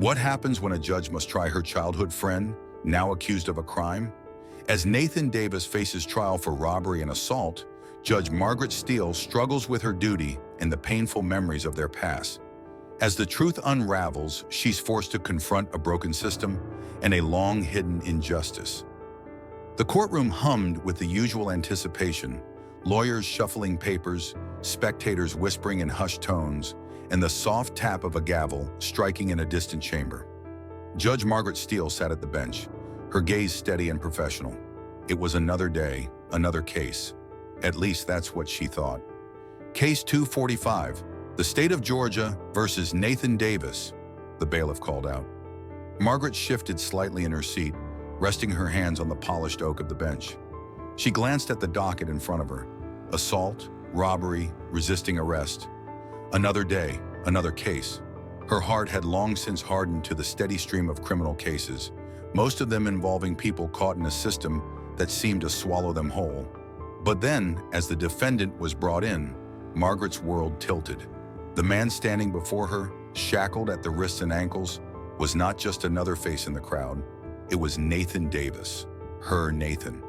What happens when a judge must try her childhood friend, now accused of a crime? As Nathan Davis faces trial for robbery and assault, Judge Margaret Steele struggles with her duty and the painful memories of their past. As the truth unravels, she's forced to confront a broken system and a long-hidden injustice. The courtroom hummed with the usual anticipation, lawyers shuffling papers, spectators whispering in hushed tones, and the soft tap of a gavel striking in a distant chamber. Judge Margaret Steele sat at the bench, her gaze steady and professional. It was another day, another case. At least that's what she thought. Case 245, the state of Georgia versus Nathan Davis, the bailiff called out. Margaret shifted slightly in her seat, resting her hands on the polished oak of the bench. She glanced at the docket in front of her. Assault, robbery, resisting arrest. Another day, another case. Her heart had long since hardened to the steady stream of criminal cases, most of them involving people caught in a system that seemed to swallow them whole. But then, as the defendant was brought in, Margaret's world tilted. The man standing before her, shackled at the wrists and ankles, was not just another face in the crowd. It was Nathan Davis, her Nathan.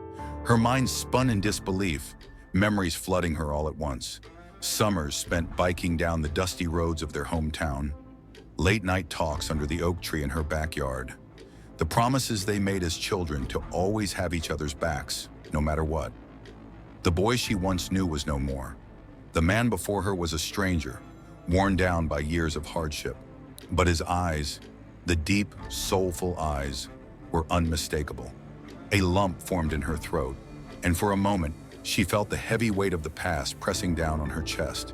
Her mind spun in disbelief, memories flooding her all at once. Summers spent biking down the dusty roads of their hometown. Late-night talks under the oak tree in her backyard. The promises they made as children to always have each other's backs, no matter what. The boy she once knew was no more. The man before her was a stranger, worn down by years of hardship. But his eyes, the deep, soulful eyes, were unmistakable. A lump formed in her throat, and for a moment, she felt the heavy weight of the past pressing down on her chest.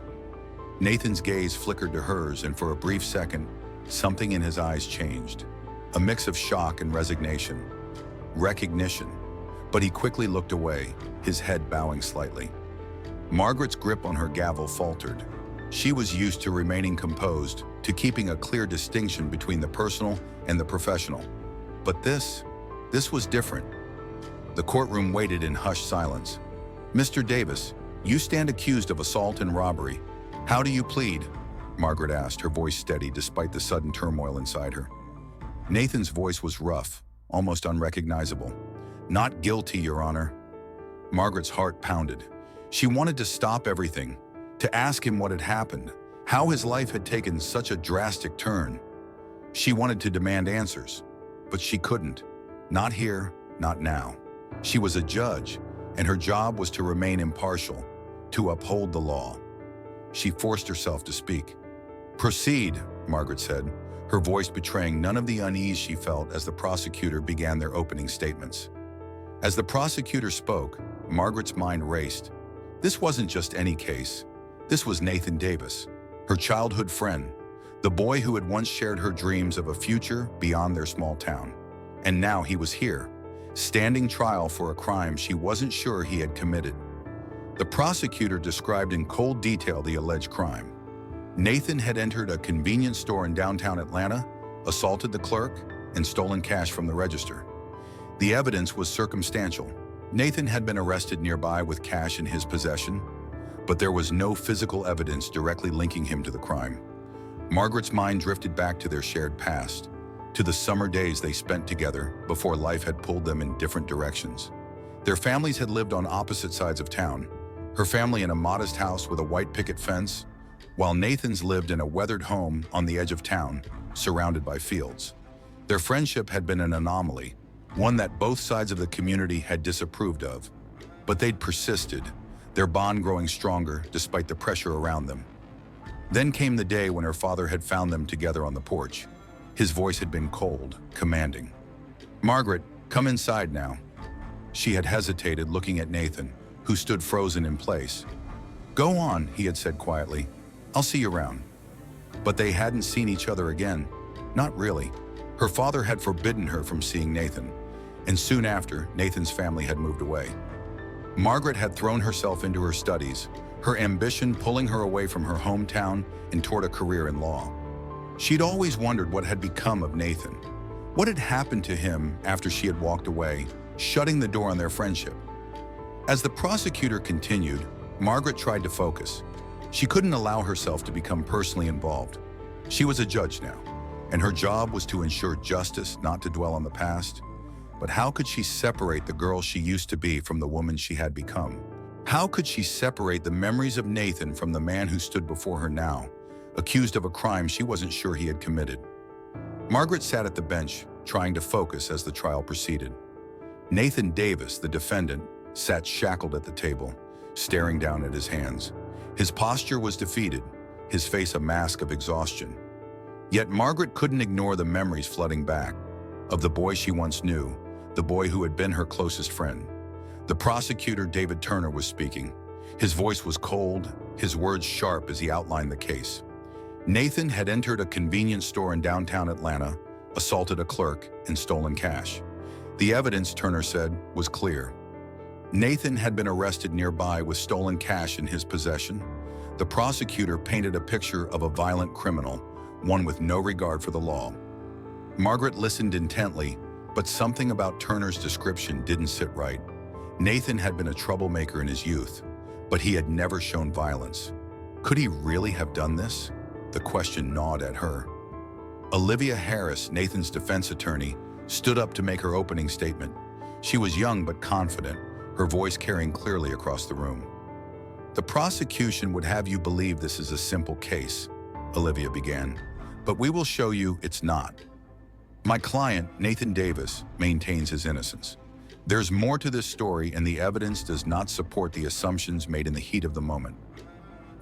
Nathan's gaze flickered to hers, and for a brief second, something in his eyes changed. A mix of shock and resignation. Recognition. But he quickly looked away, his head bowing slightly. Margaret's grip on her gavel faltered. She was used to remaining composed, to keeping a clear distinction between the personal and the professional. But this was different. The courtroom waited in hushed silence. "Mr. Davis, you stand accused of assault and robbery. How do you plead?" Margaret asked, her voice steady despite the sudden turmoil inside her. Nathan's voice was rough, almost unrecognizable. "Not guilty, Your Honor." Margaret's heart pounded. She wanted to stop everything, to ask him what had happened, how his life had taken such a drastic turn. She wanted to demand answers, but she couldn't. Not here, not now. She was a judge, and her job was to remain impartial, to uphold the law. She forced herself to speak. "Proceed," Margaret said, her voice betraying none of the unease she felt as the prosecutor began their opening statements. As the prosecutor spoke, Margaret's mind raced. This wasn't just any case. This was Nathan Davis, her childhood friend, the boy who had once shared her dreams of a future beyond their small town. And now he was here, standing trial for a crime she wasn't sure he had committed. The prosecutor described in cold detail the alleged crime. Nathan had entered a convenience store in downtown Atlanta, assaulted the clerk, and stolen cash from the register. The evidence was circumstantial. Nathan had been arrested nearby with cash in his possession, but there was no physical evidence directly linking him to the crime. Margaret's mind drifted back to their shared past, to the summer days they spent together before life had pulled them in different directions. Their families had lived on opposite sides of town, her family in a modest house with a white picket fence, while Nathan's lived in a weathered home on the edge of town, surrounded by fields. Their friendship had been an anomaly, one that both sides of the community had disapproved of. But they'd persisted, their bond growing stronger despite the pressure around them. Then came the day when her father had found them together on the porch. His voice had been cold, commanding. "Margaret, come inside now." She had hesitated, looking at Nathan, who stood frozen in place. "Go on," he had said quietly. "I'll see you around." But they hadn't seen each other again. Not really. Her father had forbidden her from seeing Nathan, and soon after, Nathan's family had moved away. Margaret had thrown herself into her studies, her ambition pulling her away from her hometown and toward a career in law. She'd always wondered what had become of Nathan. What had happened to him after she had walked away, shutting the door on their friendship? As the prosecutor continued, Margaret tried to focus. She couldn't allow herself to become personally involved. She was a judge now, and her job was to ensure justice, not to dwell on the past. But how could she separate the girl she used to be from the woman she had become? How could she separate the memories of Nathan from the man who stood before her now, accused of a crime she wasn't sure he had committed? Margaret sat at the bench, trying to focus as the trial proceeded. Nathan Davis, the defendant, sat shackled at the table, staring down at his hands. His posture was defeated, his face a mask of exhaustion. Yet Margaret couldn't ignore the memories flooding back, of the boy she once knew, the boy who had been her closest friend. The prosecutor, David Turner, was speaking. His voice was cold, his words sharp as he outlined the case. Nathan had entered a convenience store in downtown Atlanta, assaulted a clerk, and stolen cash. The evidence, Turner said, was clear. Nathan had been arrested nearby with stolen cash in his possession. The prosecutor painted a picture of a violent criminal, one with no regard for the law. Margaret listened intently, but something about Turner's description didn't sit right. Nathan had been a troublemaker in his youth, but he had never shown violence. Could he really have done this? The question gnawed at her. Olivia Harris, Nathan's defense attorney, stood up to make her opening statement. She was young but confident, her voice carrying clearly across the room. "The prosecution would have you believe this is a simple case," Olivia began, "but we will show you it's not. My client, Nathan Davis, maintains his innocence. There's more to this story, and the evidence does not support the assumptions made in the heat of the moment."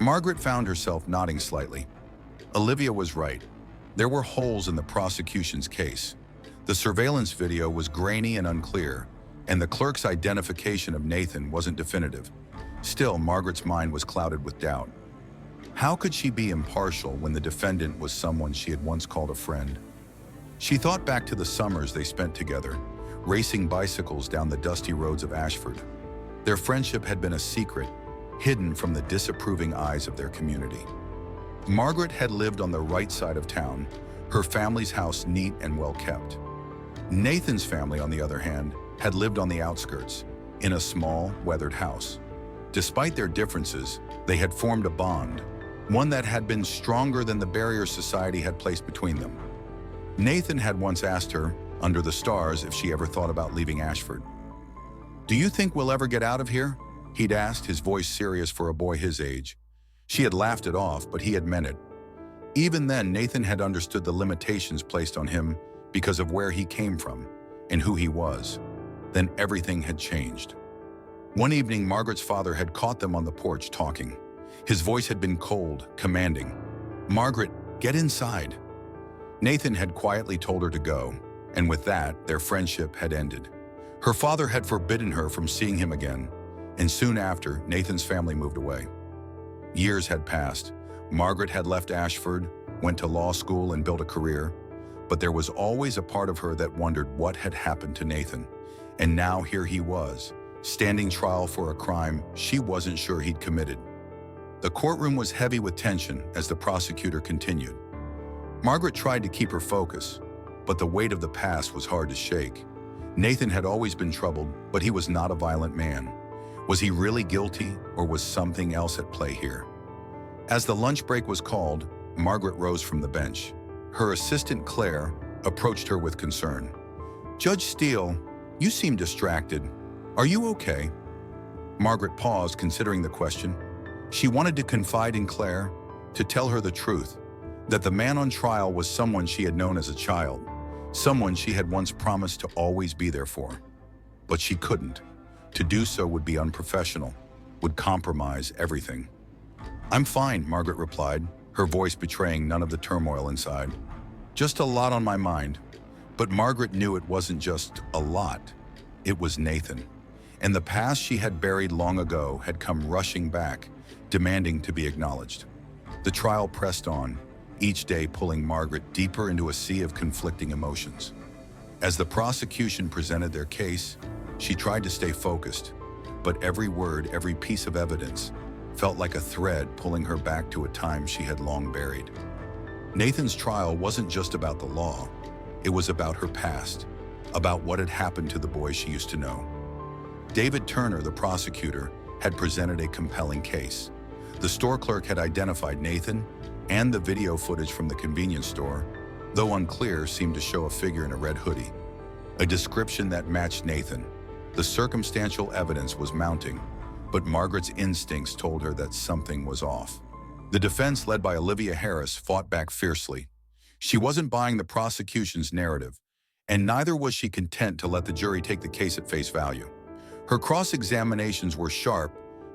Margaret found herself nodding slightly. Olivia was right. There were holes in the prosecution's case. The surveillance video was grainy and unclear, and the clerk's identification of Nathan wasn't definitive. Still, Margaret's mind was clouded with doubt. How could she be impartial when the defendant was someone she had once called a friend? She thought back to the summers they spent together, racing bicycles down the dusty roads of Ashford. Their friendship had been a secret, hidden from the disapproving eyes of their community. Margaret had lived on the right side of town, her family's house neat and well kept. Nathan's family, on the other hand, had lived on the outskirts, in a small, weathered house. Despite their differences, they had formed a bond, one that had been stronger than the barriers society had placed between them. Nathan had once asked her, under the stars, if she ever thought about leaving Ashford. "Do you think we'll ever get out of here?" he'd asked, his voice serious for a boy his age. She had laughed it off, but he had meant it. Even then, Nathan had understood the limitations placed on him because of where he came from and who he was. Then everything had changed. One evening, Margaret's father had caught them on the porch talking. His voice had been cold, commanding. "Margaret, get inside." Nathan had quietly told her to go, and with that, their friendship had ended. Her father had forbidden her from seeing him again, and soon after, Nathan's family moved away. Years had passed. Margaret had left Ashford, went to law school, and built a career. But there was always a part of her that wondered what had happened to Nathan. And now here he was, standing trial for a crime she wasn't sure he'd committed. The courtroom was heavy with tension as the prosecutor continued. Margaret tried to keep her focus, but the weight of the past was hard to shake. Nathan had always been troubled, but he was not a violent man. Was he really guilty, or was something else at play here? As the lunch break was called, Margaret rose from the bench. Her assistant, Claire, approached her with concern. "Judge Steele, you seem distracted. Are you okay?" Margaret paused, considering the question. She wanted to confide in Claire, to tell her the truth, that the man on trial was someone she had known as a child, someone she had once promised to always be there for. But she couldn't. To do so would be unprofessional, would compromise everything. "I'm fine," Margaret replied, her voice betraying none of the turmoil inside. "Just a lot on my mind." But Margaret knew it wasn't just a lot. It was Nathan. And the past she had buried long ago had come rushing back, demanding to be acknowledged. The trial pressed on, each day pulling Margaret deeper into a sea of conflicting emotions. As the prosecution presented their case, she tried to stay focused, but every word, every piece of evidence, felt like a thread pulling her back to a time she had long buried. Nathan's trial wasn't just about the law. It was about her past, about what had happened to the boy she used to know. David Turner, the prosecutor, had presented a compelling case. The store clerk had identified Nathan and the video footage from the convenience store. though unclear, seemed to show a figure in a red hoodie. A description that matched Nathan. The circumstantial evidence was mounting, but Margaret's instincts told her that something was off. The defense, led by Olivia Harris, fought back fiercely. She wasn't buying the prosecution's narrative, and neither was she content to let the jury take the case at face value. Her cross-examinations were sharp,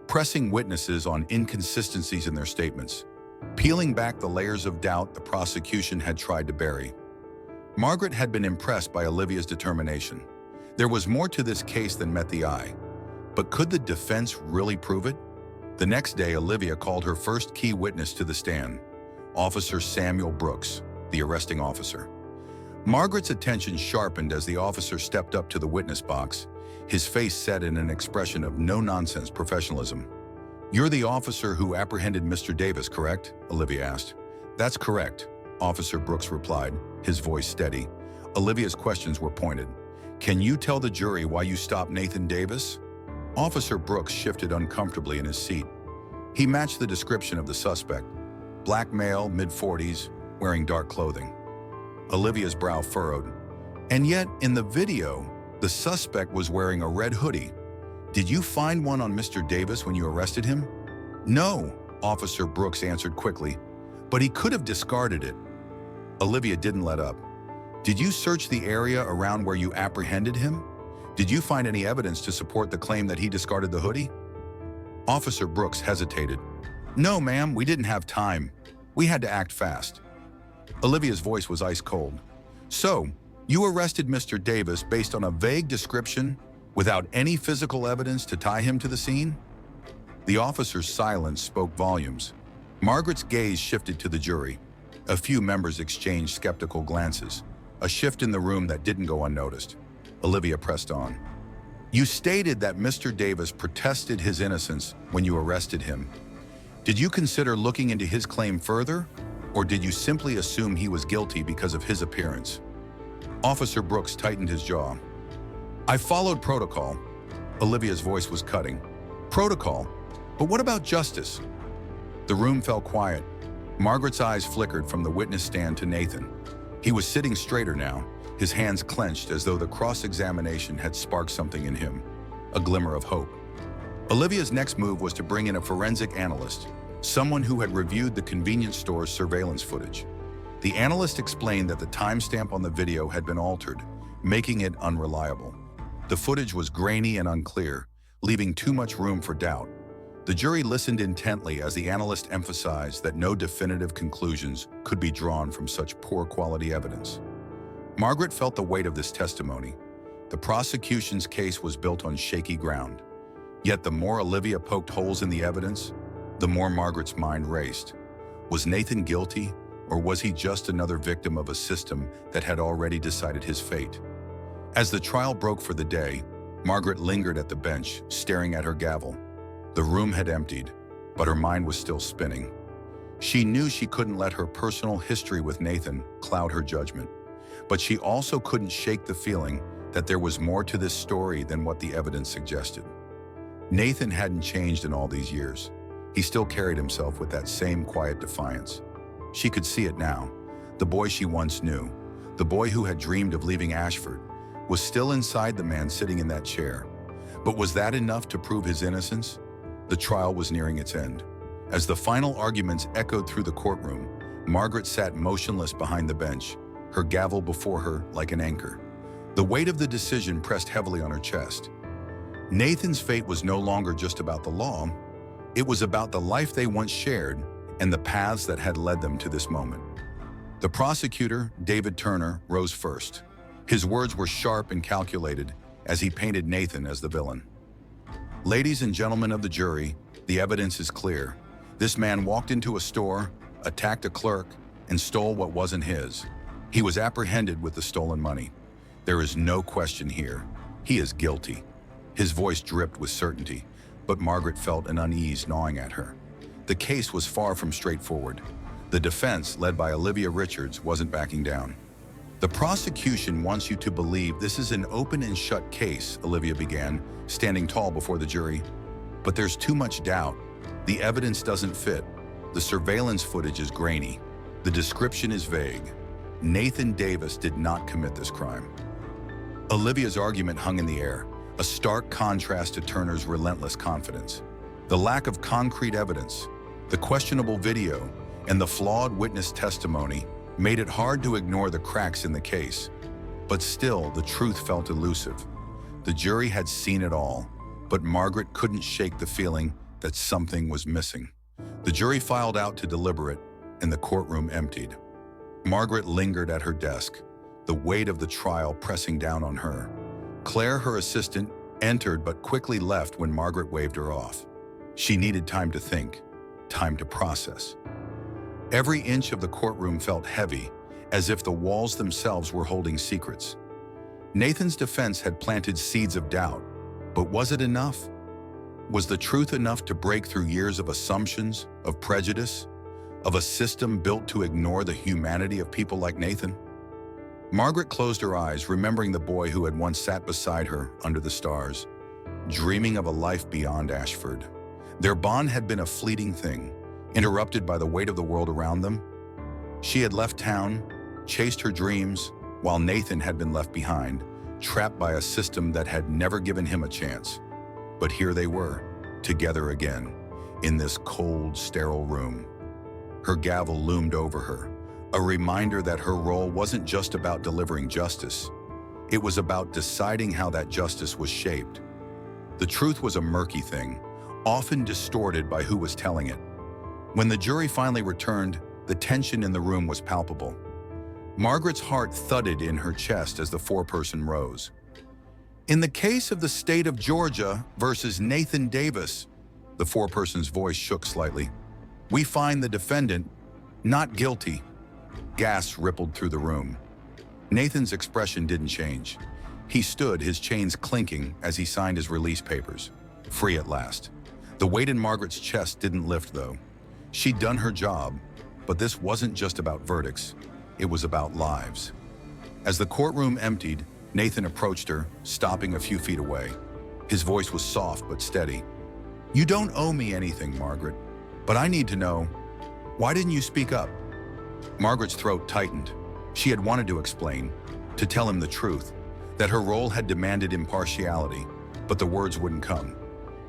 pressing witnesses on inconsistencies in their statements, peeling back the layers of doubt the prosecution had tried to bury. Margaret had been impressed by Olivia's determination. There was more to this case than met the eye. But could the defense really prove it? The next day, Olivia called her first key witness to the stand, Officer Samuel Brooks, the arresting officer. Margaret's attention sharpened as the officer stepped up to the witness box, his face set in an expression of no-nonsense professionalism. "You're the officer who apprehended Mr. Davis, correct?" Olivia asked. "That's correct," Officer Brooks replied, his voice steady. Olivia's questions were pointed. "Can you tell the jury why you stopped Nathan Davis?" Officer Brooks shifted uncomfortably in his seat. He matched the description of the suspect. Black male, mid-40s, wearing dark clothing. Olivia's brow furrowed. And yet, in the video, the suspect was wearing a red hoodie. "Did you find one on Mr. Davis when you arrested him?" "No," Officer Brooks answered quickly, "but he could have discarded it." Olivia didn't let up. "Did you search the area around where you apprehended him? Did you find any evidence to support the claim that he discarded the hoodie?" Officer Brooks hesitated. "No, ma'am, we didn't have time. We had to act fast." Olivia's voice was ice cold. "So, you arrested Mr. Davis based on a vague description, without any physical evidence to tie him to the scene?" The officer's silence spoke volumes. Margaret's gaze shifted to the jury. A few members exchanged skeptical glances, a shift in the room that didn't go unnoticed. Olivia pressed on. "You stated that Mr. Davis protested his innocence when you arrested him. Did you consider looking into his claim further, or did you simply assume he was guilty because of his appearance?" Officer Brooks tightened his jaw. "I followed protocol." Olivia's voice was cutting. "Protocol? But what about justice?" The room fell quiet. Margaret's eyes flickered from the witness stand to Nathan. He was sitting straighter now, his hands clenched as though the cross-examination had sparked something in him, a glimmer of hope. Olivia's next move was to bring in a forensic analyst, someone who had reviewed the convenience store's surveillance footage. The analyst explained that the timestamp on the video had been altered, making it unreliable. The footage was grainy and unclear, leaving too much room for doubt. The jury listened intently as the analyst emphasized that no definitive conclusions could be drawn from such poor quality evidence. Margaret felt the weight of this testimony. The prosecution's case was built on shaky ground. Yet the more Olivia poked holes in the evidence, the more Margaret's mind raced. Was Nathan guilty, or was he just another victim of a system that had already decided his fate? As the trial broke for the day, Margaret lingered at the bench, staring at her gavel. The room had emptied, but her mind was still spinning. She knew she couldn't let her personal history with Nathan cloud her judgment, but she also couldn't shake the feeling that there was more to this story than what the evidence suggested. Nathan hadn't changed in all these years. He still carried himself with that same quiet defiance. She could see it now. The boy she once knew, the boy who had dreamed of leaving Ashford, was still inside the man sitting in that chair. But was that enough to prove his innocence? The trial was nearing its end. As the final arguments echoed through the courtroom, Margaret sat motionless behind the bench, her gavel before her like an anchor. The weight of the decision pressed heavily on her chest. Nathan's fate was no longer just about the law. It was about the life they once shared and the paths that had led them to this moment. The prosecutor, David Turner, rose first. His words were sharp and calculated as he painted Nathan as the villain. "Ladies and gentlemen of the jury, the evidence is clear. This man walked into a store, attacked a clerk, and stole what wasn't his. He was apprehended with the stolen money. There is no question here. He is guilty." His voice dripped with certainty, but Margaret felt an unease gnawing at her. The case was far from straightforward. The defense, led by Olivia Richards, wasn't backing down. "The prosecution wants you to believe this is an open and shut case," Olivia began, standing tall before the jury. "But there's too much doubt. The evidence doesn't fit. The surveillance footage is grainy. The description is vague. Nathan Davis did not commit this crime. Olivia's argument hung in the air, a stark contrast to Turner's relentless confidence. The lack of concrete evidence, the questionable video, and the flawed witness testimony made it hard to ignore the cracks in the case. But still, the truth felt elusive. The jury had seen it all, but Margaret couldn't shake the feeling that something was missing. The jury filed out to deliberate, and the courtroom emptied. Margaret lingered at her desk, the weight of the trial pressing down on her. Claire, her assistant, entered but quickly left when Margaret waved her off. She needed time to think, time to process. Every inch of the courtroom felt heavy, as if the walls themselves were holding secrets. Nathan's defense had planted seeds of doubt, but was it enough? Was the truth enough to break through years of assumptions, of prejudice, of a system built to ignore the humanity of people like Nathan? Margaret closed her eyes, remembering the boy who had once sat beside her under the stars, dreaming of a life beyond Ashford. Their bond had been a fleeting thing, interrupted by the weight of the world around them. She had left town, chased her dreams, while Nathan had been left behind, trapped by a system that had never given him a chance. But here they were, together again, in this cold, sterile room. Her gavel loomed over her, a reminder that her role wasn't just about delivering justice. It was about deciding how that justice was shaped. The truth was a murky thing, often distorted by who was telling it. When the jury finally returned, the tension in the room was palpable. Margaret's heart thudded in her chest as the foreperson rose. In the case of the state of Georgia versus Nathan Davis, the foreperson's voice shook slightly, we find the defendant not guilty. Gasps rippled through the room. Nathan's expression didn't change. He stood, his chains clinking as he signed his release papers. Free at last. The weight in Margaret's chest didn't lift, though. She'd done her job, but this wasn't just about verdicts. It was about lives. As the courtroom emptied, Nathan approached her, stopping a few feet away. His voice was soft but steady. You don't owe me anything, Margaret, but I need to know, why didn't you speak up? Margaret's throat tightened. She had wanted to explain, to tell him the truth, that her role had demanded impartiality, but the words wouldn't come.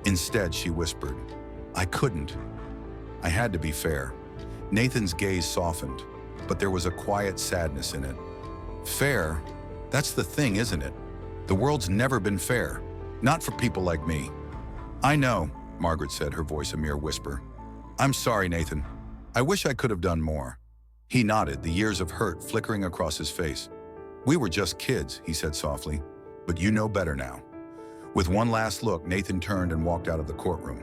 Instead, she whispered, I couldn't. I had to be fair. Nathan's gaze softened, but there was a quiet sadness in it. Fair? That's the thing, isn't it? The world's never been fair. Not for people like me. I know, Margaret said, her voice a mere whisper. I'm sorry, Nathan. I wish I could have done more. He nodded, the years of hurt flickering across his face. We were just kids, he said softly, but you know better now. With one last look, Nathan turned and walked out of the courtroom.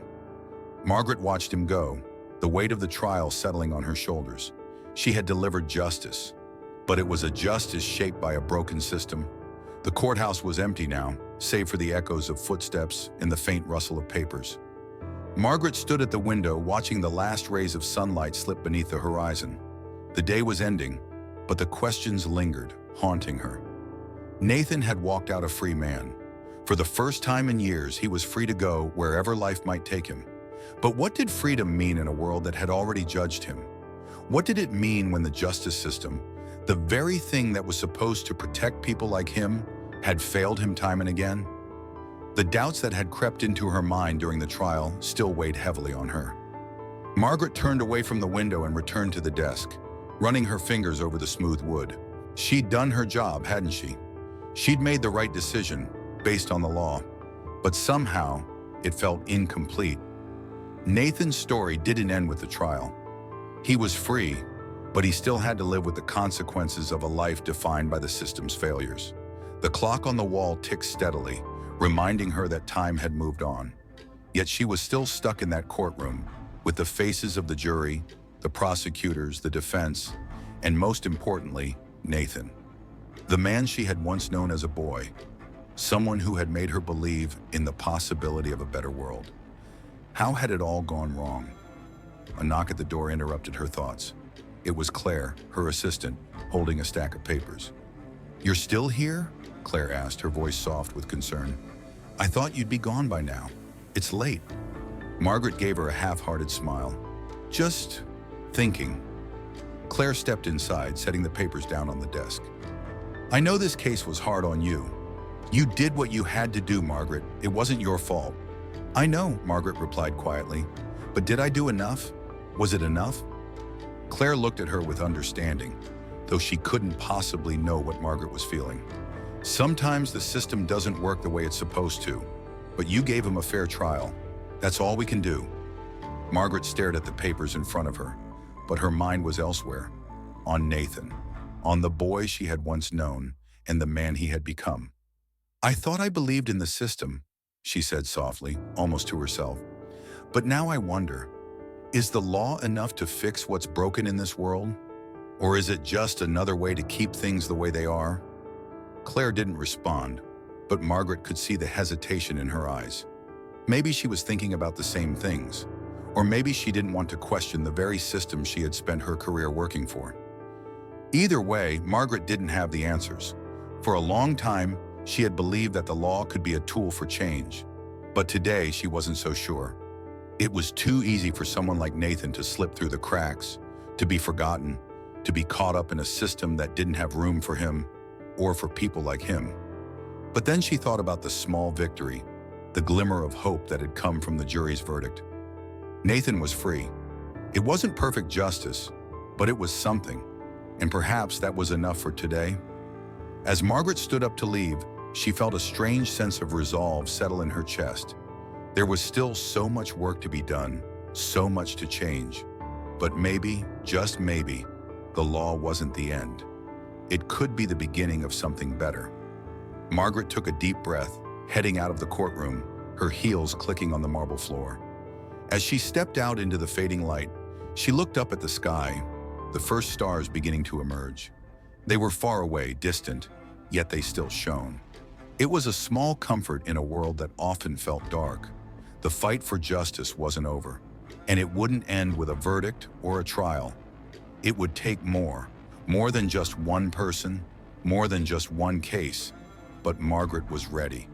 Margaret watched him go, the weight of the trial settling on her shoulders. She had delivered justice, but it was a justice shaped by a broken system. The courthouse was empty now, save for the echoes of footsteps and the faint rustle of papers. Margaret stood at the window, watching the last rays of sunlight slip beneath the horizon. The day was ending, but the questions lingered, haunting her. Nathan had walked out a free man. For the first time in years, he was free to go wherever life might take him. But what did freedom mean in a world that had already judged him? What did it mean when the justice system, the very thing that was supposed to protect people like him, had failed him time and again? The doubts that had crept into her mind during the trial still weighed heavily on her. Margaret turned away from the window and returned to the desk, running her fingers over the smooth wood. She'd done her job, hadn't she? She'd made the right decision, based on the law, but somehow it felt incomplete. Nathan's story didn't end with the trial. He was free, but he still had to live with the consequences of a life defined by the system's failures. The clock on the wall ticked steadily, reminding her that time had moved on. Yet she was still stuck in that courtroom, with the faces of the jury, the prosecutors, the defense, and most importantly, Nathan. The man she had once known as a boy, someone who had made her believe in the possibility of a better world. How had it all gone wrong? A knock at the door interrupted her thoughts. It was Claire, her assistant, holding a stack of papers. You're still here? Claire asked, her voice soft with concern. I thought you'd be gone by now. It's late. Margaret gave her a half-hearted smile. Just thinking. Claire stepped inside, setting the papers down on the desk. I know this case was hard on you. You did what you had to do, Margaret. It wasn't your fault. I know, Margaret replied quietly. But did I do enough? Was it enough? Claire looked at her with understanding, though she couldn't possibly know what Margaret was feeling. Sometimes the system doesn't work the way it's supposed to, but you gave him a fair trial. That's all we can do. Margaret stared at the papers in front of her, but her mind was elsewhere, on Nathan, on the boy she had once known and the man he had become. I thought I believed in the system, she said softly, almost to herself. But now I wonder, is the law enough to fix what's broken in this world? Or is it just another way to keep things the way they are? Claire didn't respond, but Margaret could see the hesitation in her eyes. Maybe she was thinking about the same things, or maybe she didn't want to question the very system she had spent her career working for. Either way, Margaret didn't have the answers. For a long time, she had believed that the law could be a tool for change, but today she wasn't so sure. It was too easy for someone like Nathan to slip through the cracks, to be forgotten, to be caught up in a system that didn't have room for him or for people like him. But then she thought about the small victory, the glimmer of hope that had come from the jury's verdict. Nathan was free. It wasn't perfect justice, but it was something, and perhaps that was enough for today. As Margaret stood up to leave, she felt a strange sense of resolve settle in her chest. There was still so much work to be done, so much to change. But maybe, just maybe, the law wasn't the end. It could be the beginning of something better. Margaret took a deep breath, heading out of the courtroom, her heels clicking on the marble floor. As she stepped out into the fading light, she looked up at the sky, the first stars beginning to emerge. They were far away, distant, yet they still shone. It was a small comfort in a world that often felt dark. The fight for justice wasn't over, and it wouldn't end with a verdict or a trial. It would take more than just one person, more than just one case. But Margaret was ready,